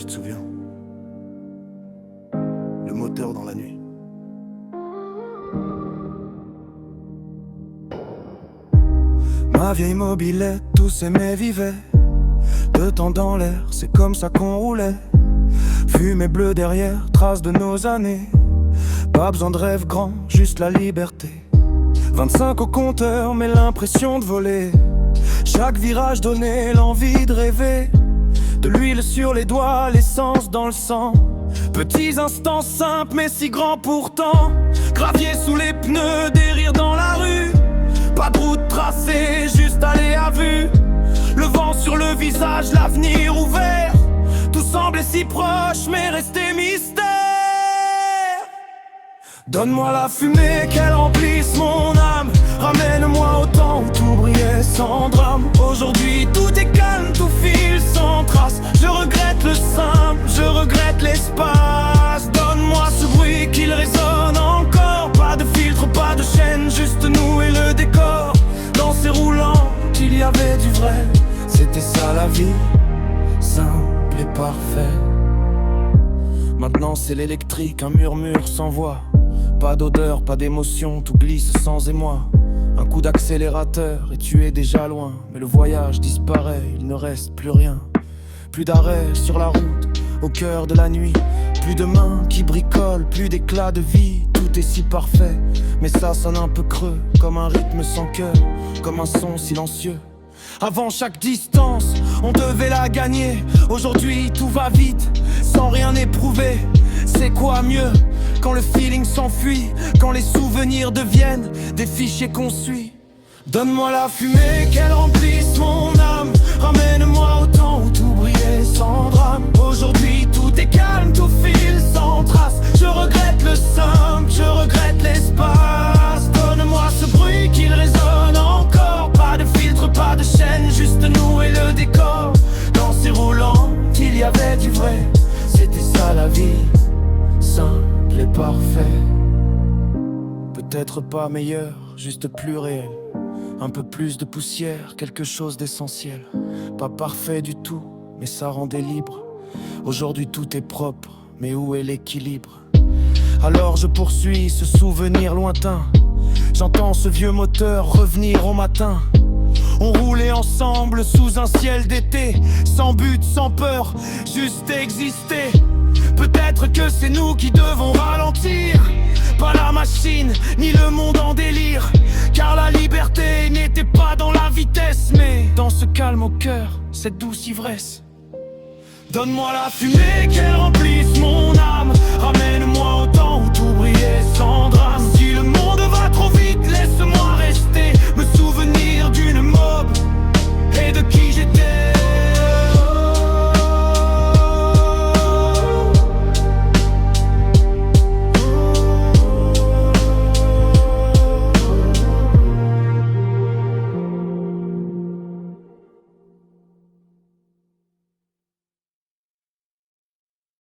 Tu te souviens? Le moteur dans la nuit. Ma vieille mobilette, tous aimaient, vivaient. De temps dans l'air, c'est comme ça qu'on roulait. Fumée bleue derrière, trace de nos années. Pas besoin de rêve grand, juste la liberté. 25 au compteur, mais l'impression de voler. Chaque virage donnait l'envie de rêver. De l'huile sur les doigts, l'essence dans le sang. Petits instants simples mais si grands pourtant. Gravier sous les pneus, des rires dans la rue. Pas de route tracée, juste aller à vue. Le vent sur le visage, l'avenir ouvert. Tout semblait si proche mais restait mystère. Donne-moi la fumée, qu'elle remplisse mon âme. Ramène-moi au temps où tout brillait sans drame. Aujourd'hui tout est calme, tout file sans trace. Je regrette le simple, je regrette l'espace. Donne-moi ce bruit qu'il résonne encore. Pas de filtre, pas de chaîne, juste nous et le décor. Dans ces roulants, il y avait du vrai. C'était ça la vie, simple et parfait. Maintenant c'est l'électrique, un murmure sans voix. Pas d'odeur, pas d'émotion, tout glisse sans émoi. Un coup d'accélérateur et tu es déjà loin. Mais le voyage disparaît, il ne reste plus rien. Plus d'arrêt sur la route, au cœur de la nuit. Plus de mains qui bricolent, plus d'éclat de vie. Tout est si parfait, mais ça sonne un peu creux. Comme un rythme sans cœur, comme un son silencieux. Avant chaque distance, on devait la gagner. Aujourd'hui tout va vite, sans rien éprouver. C'est quoi mieux quand le feeling s'enfuit, quand les souvenirs deviennent des fichiers qu'on suit. Donne-moi la fumée, qu'elle remplisse mon âme. Ramène-moi au temps où tout brillait sans drame. Aujourd'hui tout est calme, tout file sans trace. Je regrette le simple, je regrette l'espace. Donne-moi ce bruit qu'il résonne encore. Pas de filtre, pas de chaîne, juste nous et le décor. Dans ces roulants, il y avait du vrai. C'était ça la vie, simple et parfait. Peut-être pas meilleur, juste plus réel. Un peu plus de poussière, quelque chose d'essentiel. Pas parfait du tout, mais ça rendait libre. Aujourd'hui tout est propre, mais où est l'équilibre? Alors je poursuis ce souvenir lointain. J'entends ce vieux moteur revenir au matin. On roulait ensemble sous un ciel d'été. Sans but, sans peur, juste exister. Peut-être que c'est nous qui devons ralentir. Pas la machine, ni le monde en délire. Car la liberté n'était pas dans la vitesse, mais dans ce calme au cœur, cette douce ivresse. Donne-moi la fumée, qu'elle remplisse mon âme. Ramène-moi au temps où tout